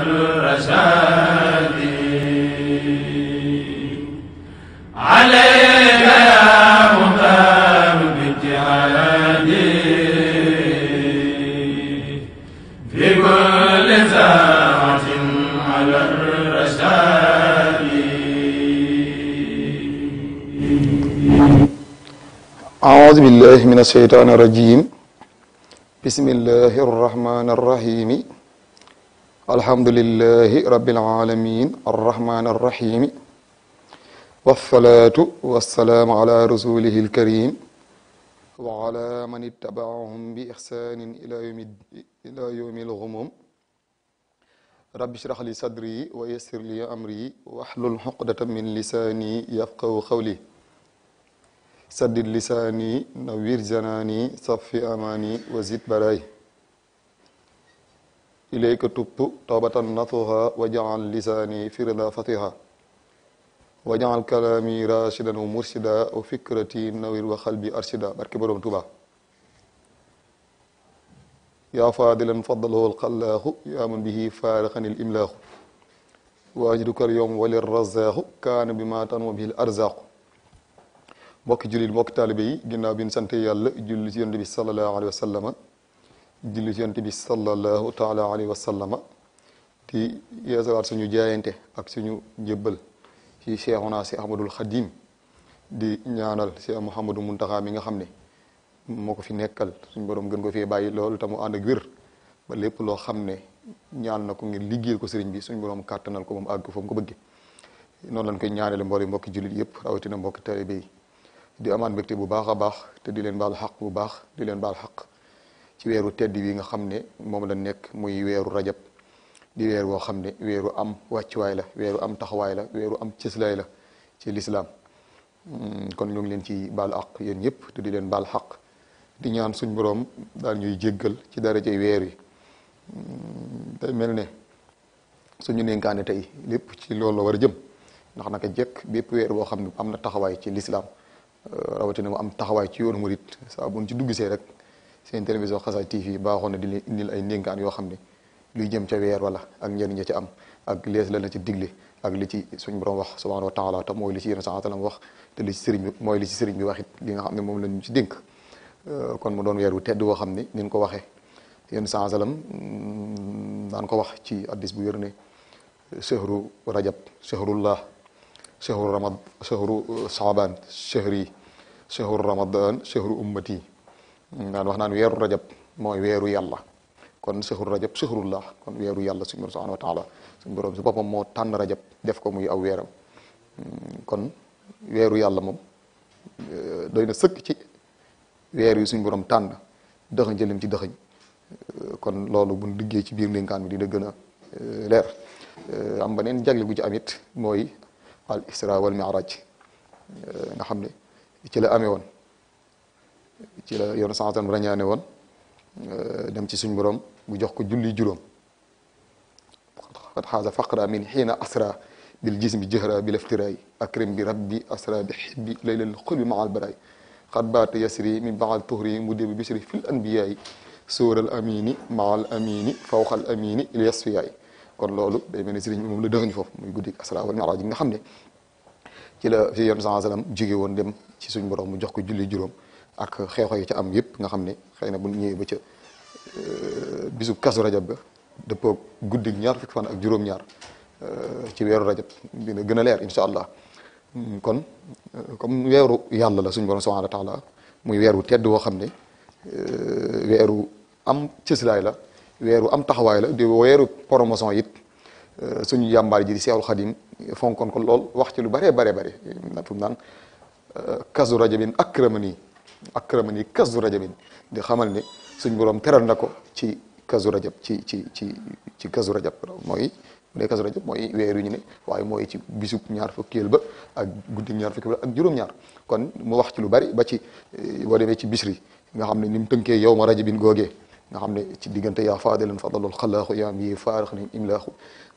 الرشاد عليك يا مختار باجتهادي في كل ساعة على الرشاد. أعوذ بالله من الشيطان الرجيم. بسم الله الرحمن الرحيم. الحمد لله رب العالمين الرحمن الرحيم، والصلاة والسلام على رسوله الكريم وعلى من اتبعهم بإحسان إلى يوم الغموم. رب اشرح لي صدري ويسر لي أمري واحلل عقدة من لساني يفقهوا قولي. سدد لساني نوير جناني صفي أماني وزد براي. إليك تبت توبة نصوحا وجعل لساني في رضا فتحا وجعل كلامي راشدا ومرشدا وفكرتي نوير وقلبي أرشدا. barke Borom Tuuba. يا فاضلا فضله الخلاق يا من به فارقني الإملاق واجدك اليوم وللرزاق كان بما تنوى به الأرزاق. mbokki jullit mbokki taalibe yi ginnaaw bi ñu sant yàlla julli ci yonent bi sallallahu alayhi wa sallama julli ci yonent bi sallallahu taala alayhi wa sallama di yeesalaat suñu jaayante ak suñu njëbbal ci Cheikhuna si Ahmadul Xadim di ñaanal Cheikh Mouhamadou Muntaxa mi nga xam ne moo ko fi nekkal suñu borom gën ko fee bàyyi loolu te mu ànd ak wér ba lépp loo xam ne ñaan na ko ngir liggéeyal ko sëriñ bi suñu borom kàttanal ko moom àgg fa mu ko bëgge noonu lañ koy ñaanale mboole mbokki jullit yëpp rawatina mbokki taalibe yi di amaan mbégte bu baax a baax te di leen baal xaq bu baax di leen baal xaq ci weeru tedd wi nga xam ne moom la nekk muy weeru rajab di weer woo xam ne weeru am wàccuwaay la weeru am taxawaay la weeru am cëslaay la ci lislaam kon ñu ngi leen ci baal xaq yéen ñëpp te di leen baal xaq di ñaan suñ borom daal ñuy jéggal ci darajay weer yi day mel ne suñu nénkaane tey lépp ci loolu la war a jëm ndax naka jekk bépp weer boo xam ne am na taxawaay ci lislaam rawatina mu am taxawaay ci yoonu murit saa buñ ci duggsee rek seen télévision Xasaay TV baaxoon na di leen indil ay ndénkaan yoo xam ne luy jëm ca weer wala ak njëriñ ja ci am ak lees la na ci digle ak li ci suñ borom wax subhanahu wa taala te mooy li ci yéen saa talam wax te li ci sëriñ bi mooy li ci sëriñ bi wax it li nga xam ne moom la ñu ci dénk kon mu doon weer wu tedd woo xam ne ni ñu ko waxee yéen saa salam daan ko wax ci addis bu wér ne chehru rajab chehrullah chehru ramad chehru saaban chehri chehru ramadan chehru ummati daan wax naan weeru rajab mooy weeru yàlla kon chehru rajab chehrullah kon weeru yàlla suñu borom subhanahu wa taala suñu borom su boppam moo tànn rajab def ko muy aw weeram kon weeru yàlla moom doy na sëkk ci weer yi suñu borom tànn dëxëñ jëlim ci dëxëñ kon loolu buñ liggéey ci biir ndénkaan bi dina gën a leer am beneen jagle gu ci amit mooy al isra wal mi'raj nga xam ne ci la amee woon ci la yoon santam rañaane woon dem ci suñ borom bu jox ko julli juróom qad xaasa faqra min xiina asra bil jismi jëhra bil iftiraay akrim bi rabbi asra bi xibbi laylal xulbi maal baraay qad baata yasri min baal tuhri muddi bi bisri fil anbiyaay sóoral amini maal amini fawqal amini il yasfiyaay kon loolu day mel ne sëriñ bi moom la dëxañ foofu muy guddi asra wal mi'raj yi nga xam ne ci la fi yoon sallam jóge woon dem ci suñ borom mu jox ko julli juróom ak xeexoo yi ca am yëpp nga xam ne xëy na bu ñëwee ba ca bisu kasu rajab ga dëppoo guddi ñaar fukki fan ak juróom-ñaar ci weeru rajab dina gën a leer incha allah kon comme weeru yàlla la suñ borom subhanahu wa taala muy weer wu tedd woo xam ne weeru am cëslaay la weeru am taxawaay la di weeru promotion it suñu jàmbaar ji di Seexul Xadim fonkoon ko lool wax ci lu baree bare bare fu mu naan kasu rajabin akramani kasu rajabin di xamal ne suñ borom teral na ko ci kasu rajab ci kasu rajab mooy bu dee kasu rajab mooy weer yu ñu ne waaye mooy ci bisub ñaar fukkeel ba ak guddi ñaar fukkeel ba ak juróom-ñaar kon mu wax ci lu bari ba ci boo demee ci bisri nga xam ne ni mu tënkee yow ma rajabin googee nga xam ne ci diggante yaa faadilan fadalul xalaaxu yaa mbi faarax ni imlaaxu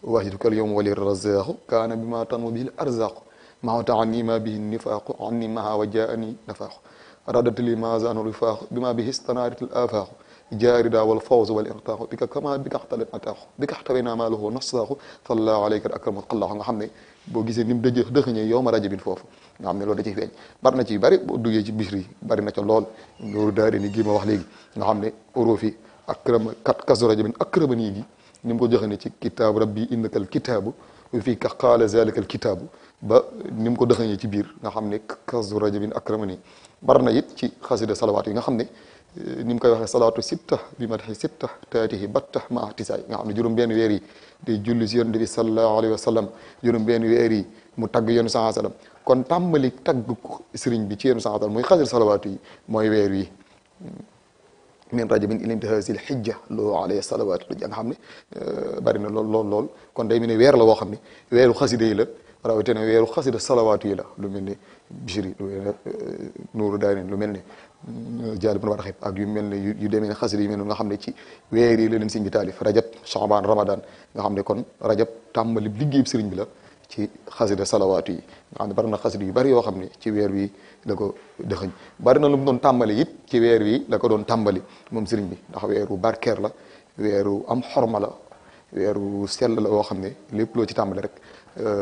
waajiduka al yawma wali razaaxu kaana bi ma tanu bil arzaqu mahawta anni ma bihi nifaaqu anni maha wa jaani nafaaqu radatu li ma zaanu rifaaqu bi ma bihi stanaaratil afaaqu jaarida wal fawz wal irtaaxu bi ka kama bi ka xtalet ataaxu bi ka xtawee maa lahu nasaaxu sallallahu alayka akramu xallaaxu nga xam ne boo gisee ni mu dëxëñee yow ma rajabin foofu nga xam ne loolu da ciy feeñ bari na ci bari boo duggee ci bisri yi bari na ca lool loolu daari ni gii ma wax léegi nga xam ne urufi akrama kasu rajabin akrama nii gi ni mu ko joxe ne ci kitaabu rabbi innakal kitaabu fii ka qaala zalikal kitaabu ba ni mu ko dëxëñee ci biir nga xam ne kasu rajabin akrama nii bari na it ci xasida salawaat yi nga xam ne ni mu koy waxee salaatu sitta bi madhi sitta taatihi batta ma ahtisaay nga xam ne juróom benn weer yi day julli si yonent bi sallallahu alayhi wa sallam juróom benn weer yi mu tagg yonu saa sallam kon tàmbali tagg sëriñ bi ci yonu saa sallam muy xasida salawaatu yi mooy weer wi min rajabin ila intihaasil xijja loo alayhi salawaatu nga xam ne bari na lool kon day mel ne weer la woo xam ne weeru xasida yi la rawatina weeru xasida salawaatu yi la lu mel ne bishri lu mel ne nuuru daarin lu mel ne jaali bu war ak yu mel ne yu demee ne xasida yu mel noonu nga xam ne ci weer yi la leen sëriñ bi taalif rajab shaabaan ramadan nga xam ne kon rajab tàmbali liggéeyub sëriñ bi la ci xasida salawaatu yi nga xam ne bari na xasida yu bari yoo xam ne ci weer wi la ko dëxëñ bari na lu mu doon tàmbali it ci weer wi la ko doon tàmbali moom sëriñ bi ndax weeru barkeer la weeru am xorma la weeru sell la woo xam ne lépp loo ci tàmbali rek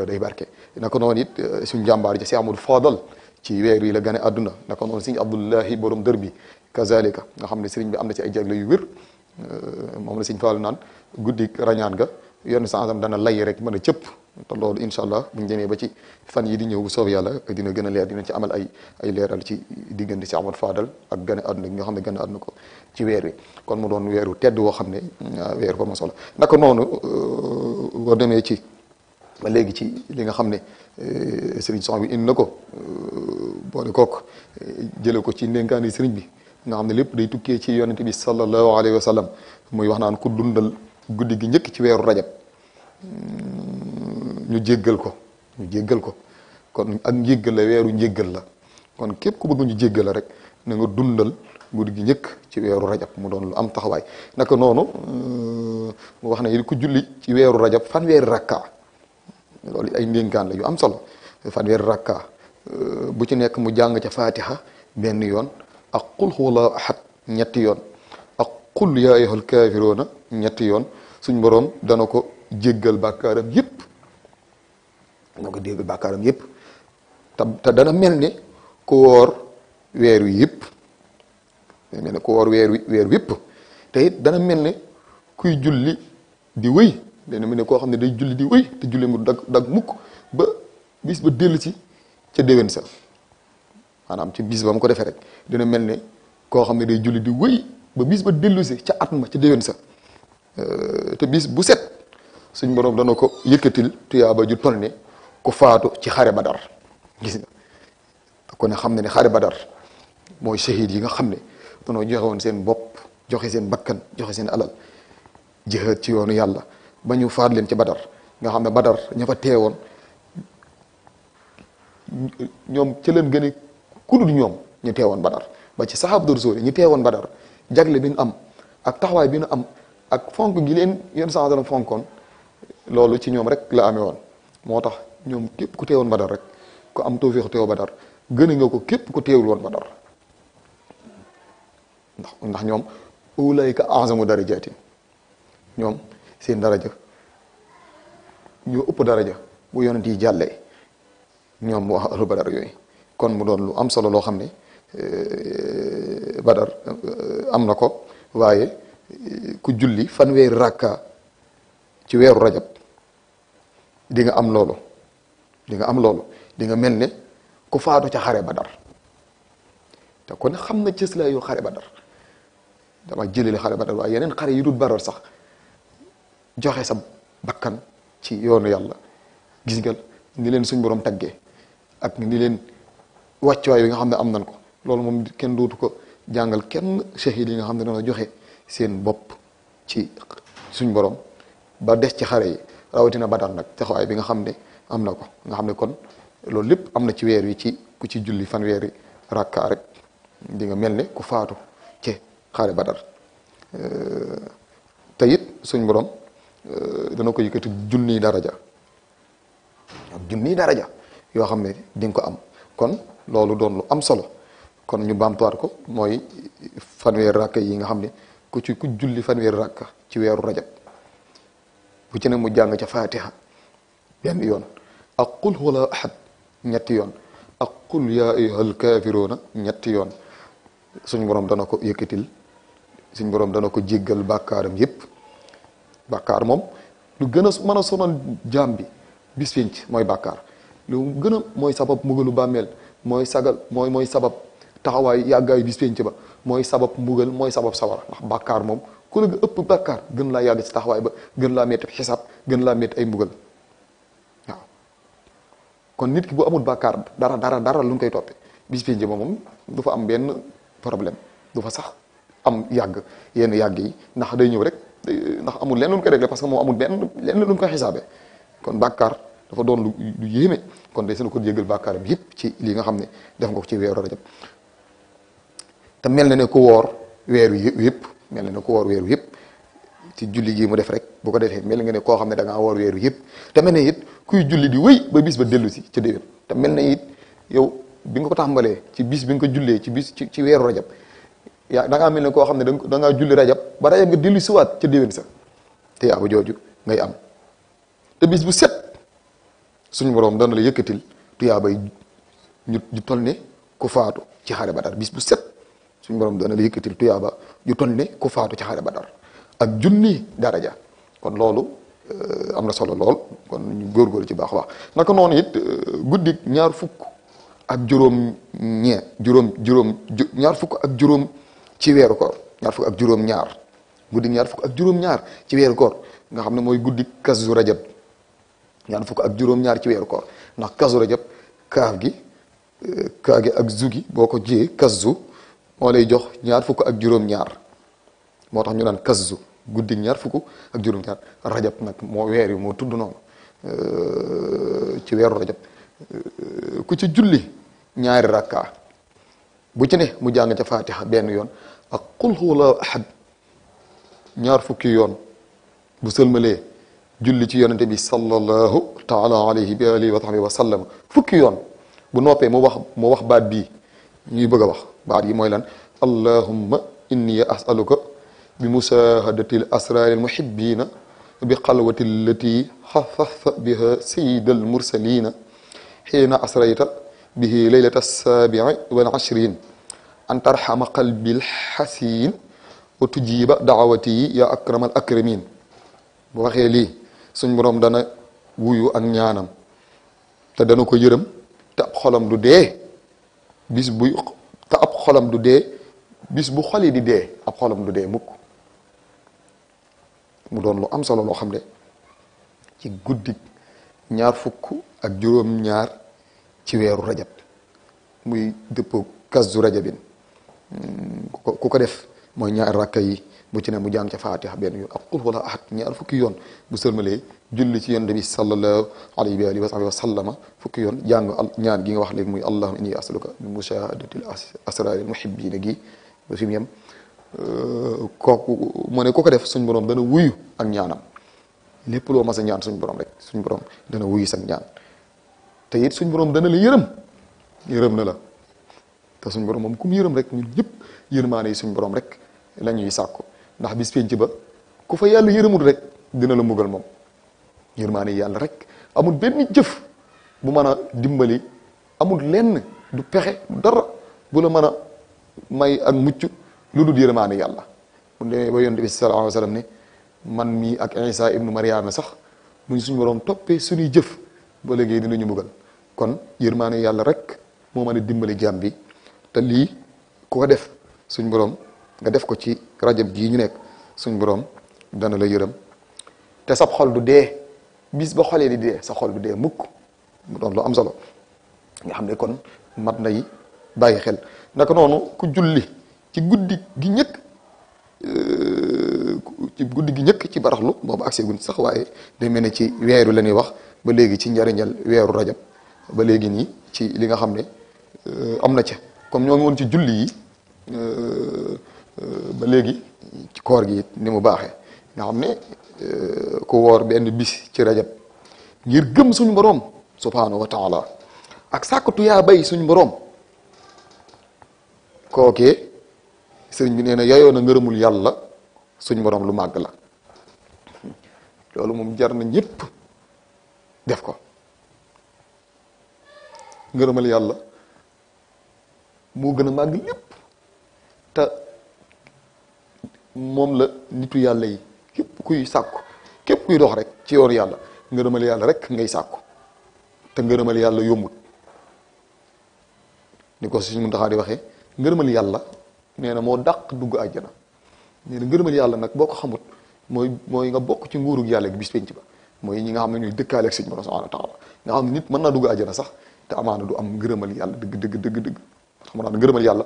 day barke naka noonu it suñ jàmbaar ji si Amadou Fadal ci weer yi la gane àdduna naka noonu sëriñ Abdullahi borom dër bi kazalika nga xam ne sëriñ bi am na ci ay jagle yu wér moom la sëriñ Fallu naan guddi rañaan ga yenn sansam dana lay rek mën a cëpp te loolu incha allah buñ demee ba ci fan yi di ñëw bu soob yàlla dina gën a leer dina ci amal ay leeral ci diggante si Amadou Fadal ak gane àdduna gi nga xam ne gane àdduna ko ci weer wi kon mu doon weeru tedd woo xam ne weer ko ma solo naka noonu boo demee ci ba léegi ci li nga xam ne sëriñ son bi indi na ko boole kook jële ko ci ndénkaani sëriñ bi nga xam ne lépp day tukkee ci yonente bi sallallahu alayhi wa sallam muy wax naan ku dundal guddi gi njëkk ci weeru rajab ñu jéggal ko kon ak njéggal la weeru njéggal la kon képp ku bëgg ñu jéggal la rek na nga dundal guddi gi njëkk ci weeru rajab mu doon lu am taxawaay naka noonu mu wax ne ku julli ci weeru rajab fanweeri rakka loolu ay ndénkaan la yu am solo fanweeri rakka bu ci nekk mu jàng ca fatiha benn yoon ak qul huwallahu ahad ñetti yoon ak qul yaa ayyuhal kaafiruuna ñetti yoon suñ boroom dana ko jéggal bàkkaaram yépp te dana mel ne ku woor weer wi yépp dana mel ne ku woor weer wi yépp te it dana mel ne kuy julli di wëy dana mel ne koo xam ne day julli di wëy te julli mu dag mukk ba bis ba dellu si ca déwén sa maanaam ci bis ba mu ko defee rek dina mel ne koo xam ne day julli di wëy ba bis ba dellu si ca at ma ca déwén sa te bis bu set suñ borom dana ko yëkkatil tuyaaba ju toll ne ku faatu ci xare badar gis nga ko ne xam ne xare badar mooy shahid yi nga xam ne danoo joxe woon seen bopp joxe seen bakkan joxe seen alal jihaad ci yoonu yàlla ba ñu faat leen ci badar nga xam ne badar ña fa teewoon ñoom ca leen gën a kudul ñoom ñu teewoon badar ba ci saxaaba rasul ñu teewoon badar jagle bi nu am ak taxawaay bi nu am ak fonk gi leen yenn saa dana fonkoon loolu ci ñoom rek la amee woon moo tax ñoom képp ku teewoon badar rek ku am tawfiix teew badar gën nga ko képp ku teewul woon badar ndax ñoom ulaayka a'zamu darajaatin ñoom seen daraja ñoo ëpp daraja bu yonent yi jàllee ñoom wax ahlu badar yooyu kon mu doon lu am solo loo xam ne badar am na ko waaye ku julli fanweeri rakka ci weeru rajab di nga am loolu di nga mel ne ku faatu ca xare badar te kon xam na cëslaayu xare badar dama jëlale xare badar waaye yeneen xare yu dul badar sax joxe sa bakkan ci yoonu yàlla gis nga ni leen suñ borom taggee ak ni leen wàccuwaay yi nga xam ne am nañ ko loolu moom kenn dootu ko jàngal kenn shahid yi nga xam ne dana joxe seen bopp ci suñ borom ba des ci xare yi rawatina badar nag taxawaay bi nga xam ne am na ko nga xam ne kon loolu lépp am na ci weer wi ci ku ci julli fanweeri rakka rek di nga mel ne ku faatu ci xare badar te it suñ borom dana ko yëkkati junniy daraja yoo xam ne di nga ko am kon loolu doon lu am solo kon ñu baamtuwaat ko mooy fanweeri rakka yi nga xam ne ku julli fanweeri rakka ci weeru rajab bu ci ne mu jàng ca fatiha benn yoon ak qul huwa ahad ñetti yoon ak qul yaa ayyuhal kaafiruuna ñetti yoon suñ borom dana ko yëkkatil suñ borom dana ko jéggal bàkkaaram yépp. bàkkaar moom lu gën a mën a sonal jaam bi bis pénc mooy bàkkaar lu gën a mooy sabab mbugalu bàmmeel mooy sabab taxawaay yàggaayu bis pénc ba mooy sabab mbugal mooy sabab sawara ndax bàkkaar moom ku la ëpp bàkkaar gën laa yàgg ci taxawaay ba gën laa métti xisaab gën laa métti ay mbugal waaw kon nit ki bu amul bàkkaar dara lu ñu koy toppee bis pénc ba moom du fa am benn problème du fa sax am yàgg yenn yàgg yi ndax day ñëw rek ndax amul lenn lu ñu koy réglé parce que moom amul lenn lu ñu koy xisaabee kon bàkkaar dafa doon lu yéeme kon day seen ko jéggal bàkkaar bi yëpp ci li nga xam ne def nga ko ci weeru rajab te mel na ne ku woor weeru yëpp mel na ne ku woor weeru yëpp ci julli gi mu def rek bu ko defee mel nga ne koo xam ne da ngaa woor weeru yëpp te mel na it kuy julli di wéy ba bis ba dellu si ca déwén te mel na it yow bi nga ko tàmbalee ci bis bi nga ko jullee ci weeru rajab yaa da ngaa mel ne koo xam ne da ngaa julli rajab ba rajab nga dellu siwaat ca déwén sa te yaa ba jooju ngay am te bis bu set suñu borom dana la yëkkatil tuyaabay ñu toll ne ku faatu ci xare Badar bis bu set suñu borom dana la yëkkatil tuyaaba ju toll ne ku faatu ci xare Badar ak junni daraja kon loolu am na solo lool kon ñu góorgóorlu ci baax a baax naka noonu it guddi ñaar fukk ak juróom ci weeru koor ñaar fukk ak juróom ñaar guddi ñaar fukk ak juróom ñaar ci weeru koor nga xam ne mooy guddi kazu rajab ñaar fukk ak juróom ñaar ci weeru koor ndax kazu rajab kaa gi ak zu gi boo ko jiyee kazu moo lay jox ñaar fukk ak juróom ñaar moo tax ñu naan kazu guddi ñaar fukk ak juróom ñaar rajab nag moo weer yi moo tudd noonu ci weeru rajab ku ci julli ñaari rakka bu ci ne mu jàng ca fatiha benn yoon ak qul huwa ahad ñaar fukki yoon bu sëlmalee julli ci yonente bi sallallahu taala alayhi bi alihi wa sahbihi wa sallam fukki yoon bu noppee mu wax baat bii ñuy bëgg a wax baat yi mooy lan allahumma inni as'aluka bi mushahadati al asrar al muhibbina bi xalwati allati xafafta biha sayyid al mursalina xiina asrayta bihi laylata as-sabi'i wal 'ashrin an tarhama qalbi al hasin wa tujiba da'awati ya akramal akramin bu waxee lii suñ borom dana wuyu ak ñaanam te dana ko yërëm te ab xolam du dee bis bu xol yi di dee ab xolam du dee mukk mu doon lu am solo loo xam ne ci guddi ñaar fukk ak juróom ñaar ci weeru rajab muy dëppoo kazu rajabin ku ko def mooy ñaar rakka yi bu ci ne mu jàng ca fatiha benn yoon ak qul huwa ahad ñaar fukki yoon bu sëlmalee julli ci yonent bi sallallahu alayhi wa sallama fukki yoon jàng ñaan gi nga wax léegi muy allahumma inni as'aluka bi mushahadati al-asrar al-muhibbina gi ba fi mu yem kooku mu ne ku ko def suñ borom dana wuyu ak ñaanam lépp loo mas a ñaan suñ borom rek suñ borom dana wuyu sax ñaan te it suñ borom dana la yërëm na la te suñ borom moom ku mu yërëm rek ñun ñëpp yërmaane yi suñ borom rek la ñuy sàkku ndax bis penc ba ku fa yàlla yërëmul rek dina la mbugal moom yërmaane yi yàlla rek amul benn jëf bu mën a dimbali amul lenn du pexe dara bu la mën a may ak mucc lu dul yërmaane yàlla bu demee ba yonent bi sallallahu alayhi wa sallam ne man mii ak Isa ibnu Mariama sax mu suñ borom toppee suñuy jëf ba léegi dinañu mbugal kon yërmaane yàlla rek moo mën a dimbali jaam bi te lii ku ko def suñ borom nga def ko ci rajab gii ñu nekk suñ borom dana la yërëm te sab xol du dee bis ba xolee di dee sa xol du dee mukk mu doon lu am solo nga xam ne kon mat na yi bàyyi xel naka noonu ku julli ci guddi gi ñëkk ci baraxlu boobu accès gun sax waaye day mel ne ci weeru la ñuy wax ba léegi ci njariñal weeru rajab ba léegi nii ci li nga xam ne am na ca comme ñoo ngi woon ci julli yi ba léegi ci koor gi ni mu baaxee nga xam ne ku woor benn bis ci rajab ngir gëm suñu boroom subhaanahu wa taala ak sàkkatu yaa bay suñu boroom kookee sëriñ bi nee na yayoo na ngërëmul yàlla suñ borom lu màgg la. loolu moom jar na ñépp def ko. ngërëmal yàlla moo gën a màgg lépp te moom la nitu yàlla yi képp kuy sàkku képp kuy dox rek ci yoonu yàlla ngërëmal yàlla rek ngay sàkku te ngërëmal yàlla yombut ni ko suñu Muntaxa di waxee ngërëmal yàlla nee na moo dàq dugg àjjana. nee na ngërëmal yàlla nag boo ko xamut mooy nga bokk ci nguurug yàlla gi bis penc ba mooy ñi nga xam ne ñuy dëkkaale ak suñu borom subhanahu wa taala nga xam ne nit mën naa dugg àjjana sax te amaana du am ngërëmal yàlla dëgg xam naa ngërëmal yàlla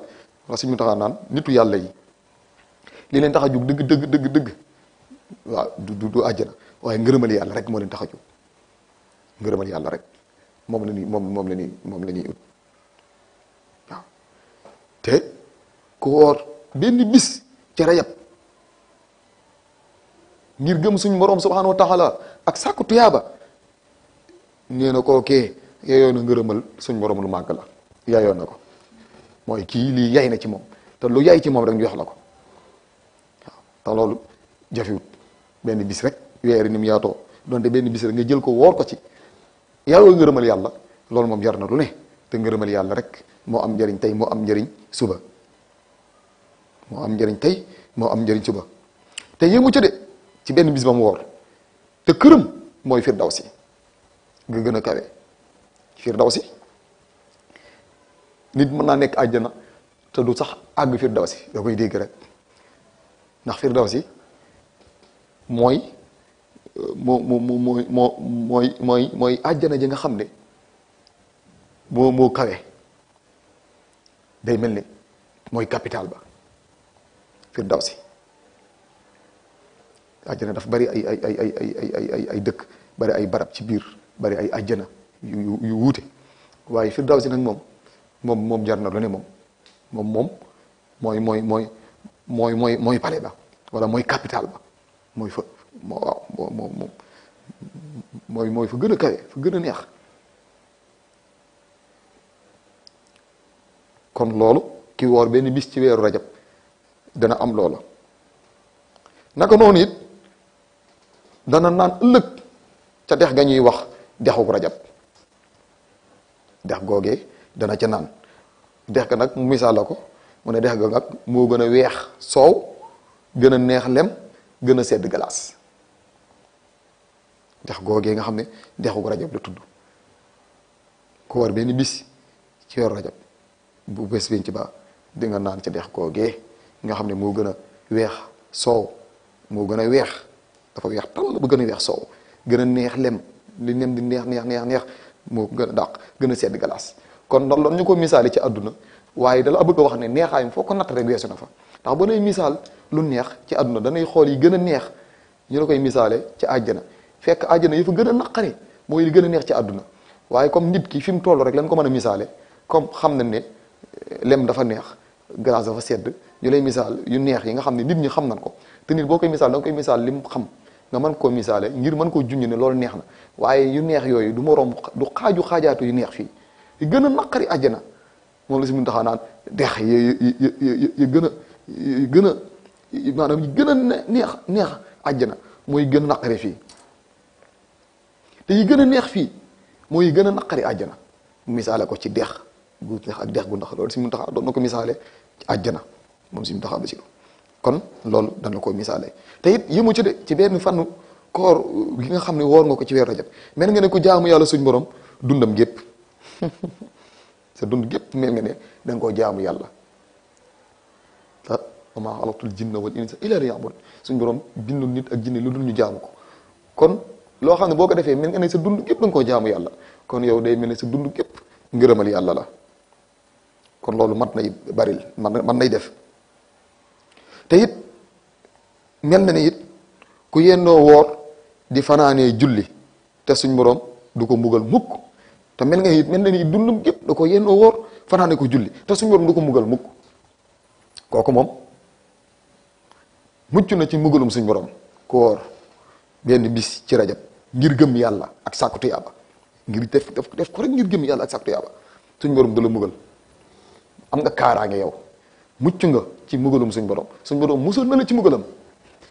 wax suñu Muntaxa naan nitu yàlla yi li leen tax a jóg dëgg waaw du àjjana waaye ngërëmal yàlla rek moo leen tax a jóg. ngërëmal yàlla rek moom la ñuy ut waaw te ku woor benn bis ci rajab ngir gëm suñu borom subhanahu wa taala ak sàkku tuyaaba nee na kookee yaayoon na ngërëmal suñu borom lu màgg la yaayoon na ko mooy kii lii yay na ci moom te lu yay ci moom rek ñu jox la ko waaw te loolu jafewut benn bis rek weeri ni mu yaatoo donte benn bis rek nga jël ko woor ko ci yaayoo ngërëmal yàlla loolu moom jar na lu ne te ngërëmal yàlla rek moo am njëriñ tey moo am njëriñ suba moo am njëriñ tey moo am njëriñ suba te yéemu ca de ci benn bis ba mu woor te këram mooy firdawsi nga gën a kawe firdawsi nit mën naa nekk àjjana te du sax àgg firdawsi da koy dégg rek ndax firdawsi mooy mooy àjjana ji nga xam ne moo kawe day mel ni mooy capital ba firdawsi àjjana dafa bari ay dëkk bari ay barab ci biir bari ay àjjana yu wuute waaye firdawsi nag moom jar na lu ne moom mooy palais ba wala mooy capital ba mooy fa mooy fa gën a kawe fa gën a neex. kon loolu ki woor benn bis ci weeru rajab dana am loolu naka noonu it dana naan ëllëg ca dex ga ñuy wax dexuk rajab dex googee dana ca naan dex ga nag mu misaal la ko mu ne dex ga nag moo gën a weex soow gën a neex lem gën a sedd galaas dex googee nga xam ne dexuk rajab la tudd ku war benn bis ci weeru rajab bu bés biñ ci ba di nga naan ca dex googee nga xam ne moo gën a weex soow moo gën a weex dafa weex tàll ba gën a weex soow gën a neex lem li nem di neex moo gën a dàq gën a sedd galaas kon ndax loolu ñu ko misaali ci àdduna waaye dala bëgg a wax ne neexaayam foo ko natt rek weesu na fa ndax ba nay misaal lu neex ci àdduna danay xool yi gën a neex ñu la koy misaale ci àjjana fekk àjjana yi fa gën a naqari mooy li gën a neex ci àdduna waaye comme nit ki fi mu toll rek lañ ko mën a misaale comme xam nañ ne lem dafa neex glace dafa sedd ñu lay misaal yu neex yi nga xam ne nit ñi xam nañ ko te nit boo koy misaal da nga koy misaal lim xam nga mën koo misaale ngir mën koo junj ne loolu neex na waaye yu neex yooyu du moroom du xaajaatu yu neex fii yu gën a naqari àjjana moom la si mun taxaa naan dex yi gën a maanaam yi gën a neex àjjana mooy gën a naqari fii te yi gën a neex fii mooy yi gën a naqari àjjana mu misaale ko ci dex gu neex ak dex gu ndax loolu si mun taxaa doon na ko misaale ci àjjana moom si mun taxaa Basiru kon loolu dana ko misaale te it yëmu ci de ci benn fànnu koor gi nga xam ne woor nga ko ci weer rajab mel nga ne ku jaamu yàlla suñ borom dundam gépp sa dund gépp mel nga ne da nga koo jaamu yàlla ah wa maa xalaqtul jinna wal insa illa liya'budun suñ borom bindu nit ak jinne lu dul ñu jaamu ko kon loo xam ne boo ko defee mel nga ne sa dund gépp da nga koo jaamu yàlla kon yow day mel ne sa dund gépp ngërëmal yàlla la kon loolu mat nay baril man nay def te it mel na ni it ku yendoo woor di fanaanee julli te suñ borom du ko mbugal mukk te mel nga it mel na ni dundum gépp da ko yendoo woor fanaane ko julli te suñ borom du ko mbugal mukk kooku moom mucc na ci mbugalum suñ borom ku woor benn bis ci rajab ngir gëm yàlla ak sàkku tuyaaba ngir def ko rek ngir gëm yàlla ak sàkku tuyaaba suñ borom du la mbugal am nga kaaraange yow mucc nga ci mbugalum suñ borom musal na la ci mbugalam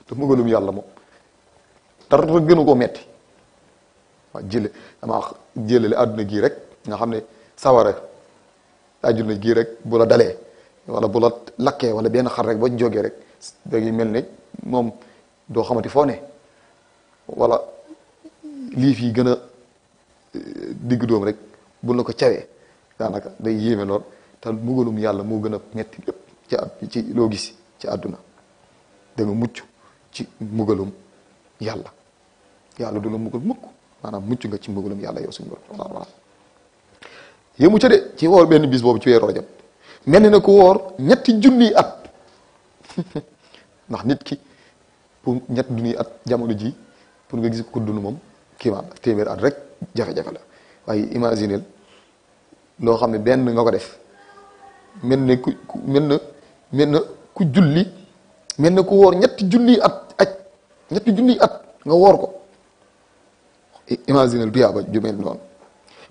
te mbugalum yàlla moom dara gënu koo metti waaw jëlale àdduna gii rek nga xam ne sawara àdduna gii rek bu la dalee wala bu la lakkee wala benn xar rek boo jógee rek dangay mel ne moom doo xamati foo ne wala lii fii gën a digg doom rek bu la ko cawee daanaka day yéeme lool te mbugalum yàlla moo gën a metti lépp ci loo gis ci àdduna da nga mucc ci mbugalum yàlla du la mbugal mukk maanaam mucc nga ci mbugalum yàlla yow suñu borom waaw yéemu ca de ci woor benn bis boobu ci weeru rajab mel ni na ko woor ñetti junniy at ndax nit ki pour ñetti junniy at jamono ji pour nga gis ko dund moom kii ma téeméer at rek jafe-jafe la waaye imagineel loo xam ne benn nga ko def mel ne ku julli mel ne ku woor ñetti junniy at nga woor ko imagineel tuyaaba ju mel noonu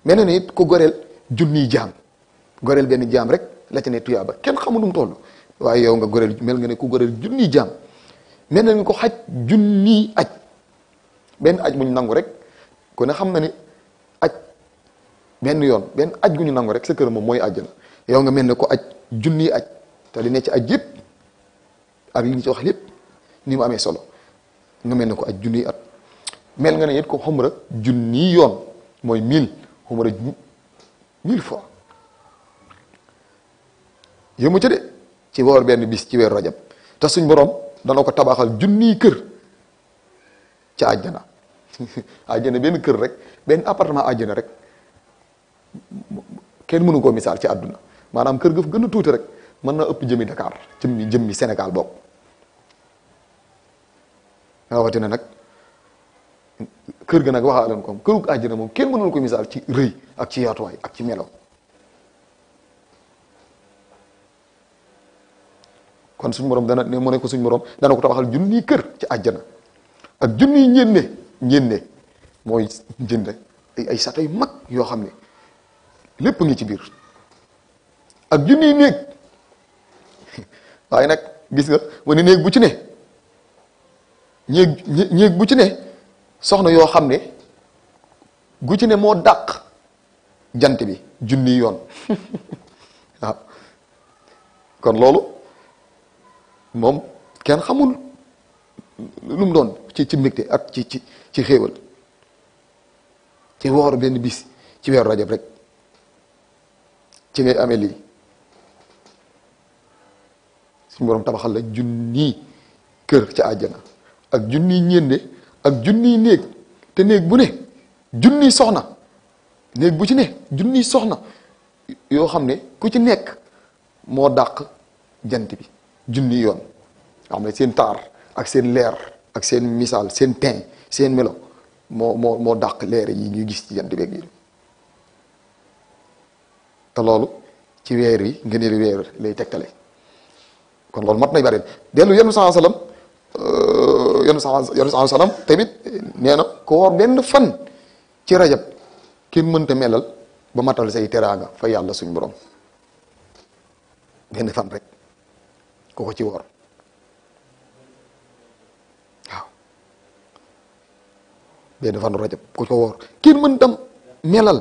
mel ne it ku goreel junniy jaam goreel benn jaam rek la ca ne tuyaaba kenn xamul nu mu toll waaye yow nga goreel mel nga ne ku goreel junniy jaam mel na nga ko xaj junniy aj benn aj bu ñu nangu rek ku ne xam na ni aj benn yoon benn aj gu ñu nangu rek sa kër moom mooy àjjana yow nga mel ne ko aj junniy aj te li ne ci aj yëpp ak li ñu ci wax lépp ni mu amee solo nga mel ne ko aj junniy at mel nga ne it ko xumra junniy yoon mooy 1000 xumra 1000 fois yëmu ca de ci woor benn bis ci weeru rajab te suñ borom dana ko tabaxal junniy kër ca àjjana àjjana benn kër rek benn appartement àjjana rek kenn mënu koo misaal ci àdduna maanaam kër ga fa gën a tuuti rek mën na ëpp jëmi Dakar jëmmi Sénégal bokk rawatina nag kër ga nag waxaa leen ko këru àjjana moom kenn mënul ko misaal ci rëy ak ci yaatuwaay ak ci melo kon suñu borom dana ne mu ne ko suñu borom dana ko tabaxal junniy kër ci àjjana ak junniy ñenne mooy njënd ay sata yu mag yoo xam ne lépp ngi ci biir ak junniy néeg waaye nag gis nga wane néeg bu ci ne néeg bu ci ne soxna yoo xam ne gu ci ne moo dàq jant bi junniy yoon waaw kon loolu moom kenn xamul lu mu doon ci mbégte ak ci xéewal ci woor benn bis ci weeru rajab rek ci ngay amee lii suñu borom tabaxal la junniy kër ca àjjana ak junniy ñende ak junniy néeg te néeg bu ne junniy soxna néeg bu ci ne junniy soxna yoo xam ne ku ci nekk moo dàq jant bi junniy yoon nga xam ne seen taar ak seen leer ak seen misaal seen teint seen melo moo dàq leer yi ñuy gis ci jant beeg yi te loolu ci weer yi ngëneeli weer lay tegtale kon loolu mat nay bari dellu yenn saa sallam yenn saa sallam tamit nee na ko woor benn fan ci rajab kenn mënta melal ba matal say teraanga fa yàlla suñ borom benn fan rek ko ko ci woor waaw benn fanu rajab ku ko woor kenn mënta melal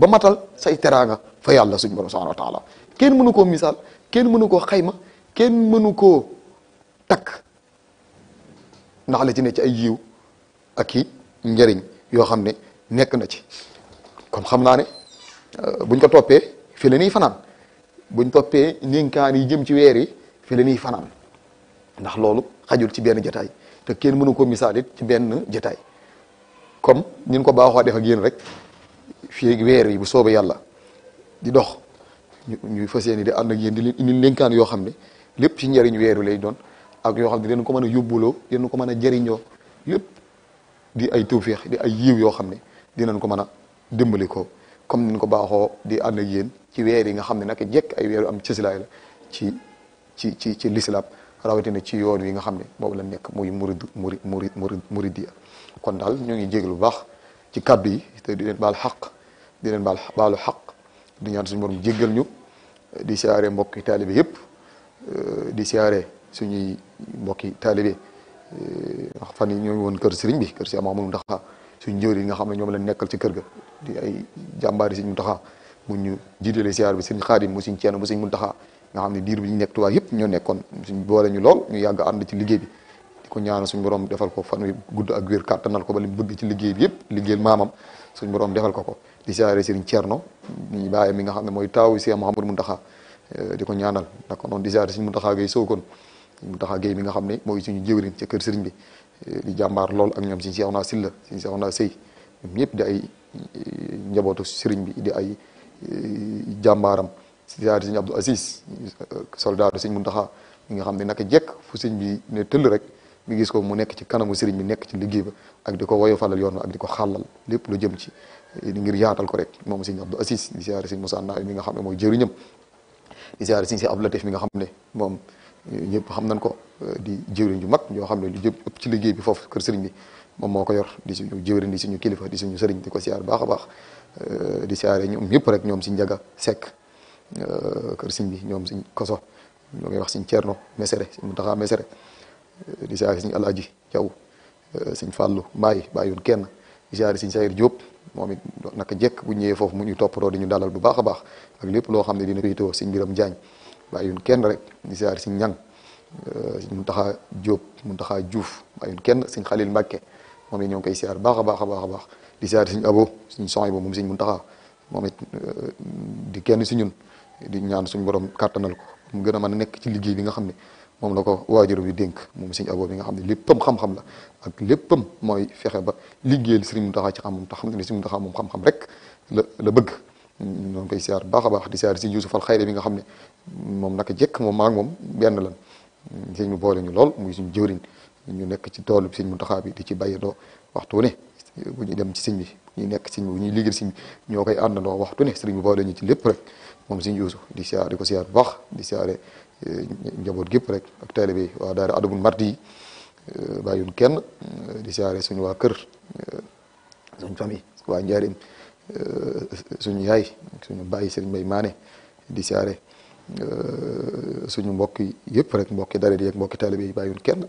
ba matal say teraanga fa yàlla suñ borom subhanahu wa taala kenn mënu koo misaal kenn mënu koo xayma kenn mënu koo takk ndax la ci ne ci ay yiw ak i njëriñ yoo xam ne nekk na ci kon xam naa ne buñ ko toppee fi la ñuy fanaan buñ toppee ndénkaan yi jëm ci weer yi fi la ñuy fanaan ndax loolu xajul ci benn jataay te kenn mënu ko misaal it ci benn jataay comme ñun ko baaxoo def ak yéen rek fii weer yi bu soobee yàlla di dox ñuy fas yéene di ànd ak yéen di leen indi ndénkaan yoo xam ne lépp ci njëriñ weeru lay doon ak yoo xam ne dinañ ko mën a yóbbuloo dinañ ko mën a jëriñoo lépp di ay tawféex di ay yiw yoo xam ne dinañ ko mën a dimbali ko comme niñ ko baaxoo di ànd ak yéen ci weer yi nga xam ne nag jekk ay weeru am cësilaay la ci lislaam rawatina ci yoon wi nga xam ne boobu la nekk muy muridiya kon daal ñu ngi jéglu bu baax ci kaddu yi te di leen baal xaq di leen baalu xaq di ñaan suñu borom jéggal ñu di siyaare mbokki taalibe yëpp di siyaare suñuy mbokki taalibe ndax fan yi ñoo ngi woon kër sëriñ bi kër Cheikh Mahamadou Mountakha suñu njëriñ yi nga xam ne ñoom lañ nekkal ci kër ga di ay jàmbaari Sëriñ Mountakha mu ñu jiitale siyaar bi Sëriñ Xaadim mu Sëriñ Ceerno mu Sëriñ Mountakha nga xam ne diir bi ñu nekk Tuubaa yëpp ñoo nekkoon suñ boole ñu lool ñu yàgg ànd ci liggéey bi di ko ñaanal suñu borom defal ko fan wi gudd ak wér kàttanal ko ba li mu bëgg ci liggéey bi yëpp liggéeyal maamam suñu borom defal ko di siyaare Sëriñ Ceerno ñu bàyyi mi nga xam ne mooy taawu Cheikh Mahamadou Mountakha di ko ñaanal ndax ko noonu di siyaare Sëriñ Mountakha Gueye Sokone Mountakha Gueye mi nga xam ne mooy suñu jëwriñ ca kër sëriñ bi di jàmbaar lool ak ñoom Sëriñ Seexuna Silla Sëriñ Seexuna Sëy ñoom ñëpp di ay njabootu sëriñ bi di ay jàmbaaram siyaare Sëriñ Abdou Aziz soldaatu Sëriñ Mountakha mi nga xam ne naka jekk fu sëriñ bi ne tëll rek mi gis ko mu nekk ci kanamu sëriñ bi nekk ci liggéey ba ak di ko woyofalal yoon ak di ko xàllal lépp lu jëm ci ngir yaatal ko rek moom Sëriñ Abdou Aziz di siyaare Sëriñ Moussa Naay mi nga xam ne mooy jëriñam di siyaare Sëriñ Abdou Latif mi nga xam ne moom ñëpp xam nañ ko di jëwriñ ju mag ñoo xam ne lu jëm ëpp ci liggéey bi foofu kër sëriñ bi moom moo ko yor di suñu jëwriñ di suñu kilifa di suñu sëriñ di ko siyaar baax a baax di siyaare ñoom ñëpp rek ñoom Sëriñ Njaga Sekk kër sëriñ bi ñoom Sëriñ Koso ñoo ngi wax Sëriñ Ceerno Mesere Sëriñ Mountakha Mesere di siyaare Sëriñ Alaaji Jaw Sëriñ Fàllu Mbaay bàyyiwul kenn di siyaare Sëriñ Sayir Jóob moom it naka jekk bu ñëwee foofu mu ñu toppatoo di ñu dalal bu baax a baax ak lépp loo xam ne dina féetewoo Sëriñ Biram Jaañ bàyyiwul kenn rek di siyaare Sëriñ Ñang Sëriñ Mountakha Jóob Mountakha Juuf bàyyiwul kenn Sëriñ Xalil Mbàkke moom it ñoo ngi koy siyaar baax a baax a baax a baax di siyaare Sëriñ Abo Sëriñ Sohaybu moom Sëriñ Mountakha moom it di kenn si ñun di ñaan suñu borom kàttanal ko mu gën a mën a nekk ci liggéey bi nga xam ne moom la ko waajur bi dénk moom Sëriñ Abo bi nga xam ne léppam xam-xam la ak léppam mooy fexe ba liggéeyal Sëriñ Mountakha ci xam-xam te xam ne Sëriñ Mountakha moom xam-xam rek la bëgg ñoo ngi koy siyaar baax a baax di siyaar Sëriñ Yuusuf al Xayri bi nga xam ne moom naka jekk moom maa ngi moom benn lan sëñ bi boole ñu lool muy suñu jëwriñ ñu nekk ci toolu Sëriñ Mountakha bi di ci bàyyandoo waxtu ne bu ñuy dem ci sëñ bi bu ñuy nekk sëñ bi bu ñuy liggéeyal sëñ bi ñoo koy àndandoo waxtu ne sëriñ bi boole ñu ci lépp rek moom Sëriñ Yuusu di siyaar di ko siyaar bu baax di siyaare njaboot gépp rek ak taalibe yi waa daara Adabul Mardi yi bàyyun kenn di siyaare suñu waa kër suñu famille waa Njaaréem suñu yaay suñu bàyyi Sëriñ Mbay Maane di siyaare suñu mbokk yëpp rek mbokki daara yi ak mbokki taalibe yi bàyyun kenn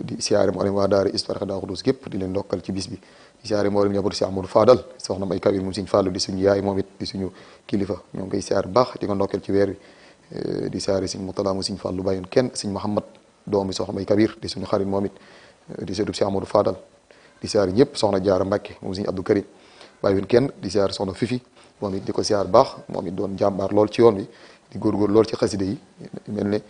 di siyaare mboolem waa daara Hizbut-Tarqiyyah Daaru Xudoos gépp di leen ndokkal ci bis bi di siyaare mboolem njabootu si Amadou Fadal soxna May Kabir moom Sëriñ Fallu di suñu yaay moom it di suñu kilifa ñoo ngi koy siyaar baax di ko ndokkal ci weer wi di siyaare Sëriñ Murtala mu Sëriñ Fallu bàyyun kenn Sëriñ Muhammad doomi soxna May Kabir di suñu xarit moom it di seetub si Amadou Fadal di siyaare ñëpp soxna Jaara Mbàkke moom Sëriñ Abdou Karim bàyyun kenn di siyaare soxna Fifi moom it di ko siyaar baax moom it doon jàmbaar lool ci yoon wi di góorgóor lool ci xaside yi mel ne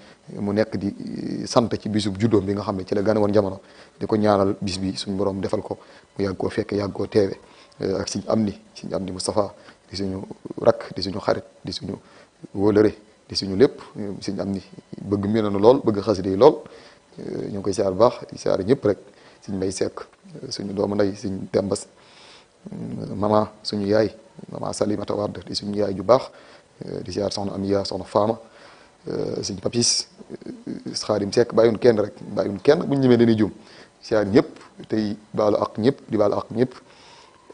mu nekk di sant ci bisub juddoom bi nga xam ne ci la gane woon jamono di ko ñaanal bis bi suñu borom defal ko mu yàgg koo fekke yàgg koo teewe ak Sëriñ Amdi Moustapha di suñu rakk di suñu xarit di suñu wóolëre di suñu lépp Sëriñ Amdi bëgg mi nanu lool bëgg xaside yi lool ñu ngi koy siyaar baax di siyaar ñëpp rek Sëriñ Mbay Sekk suñu doomu ndey Sëriñ Dembas mama suñu yaay mama Salimata Wade di suñu yaay ju baax di siyaar soxna Amiya soxna Faama Sëriñ Papis Xaadim Sekk bàyyun kenn rek bàyyun kenn buñ ñëmee dañuy juum siyaar ñëpp tey baalu ak ñëpp di baalu ak ñëpp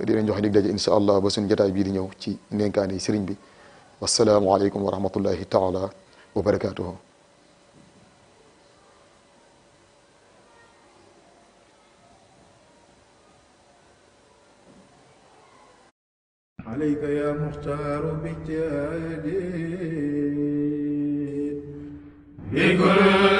di leen joxe dig daje insha allah ba suñu jotaay bii di ñëw ci ndénkaane yi sëriñ bi wasalaamu aleykum wa rahmatullahi taala wa barakatuhu عليك يا مختار باجتهادي بكل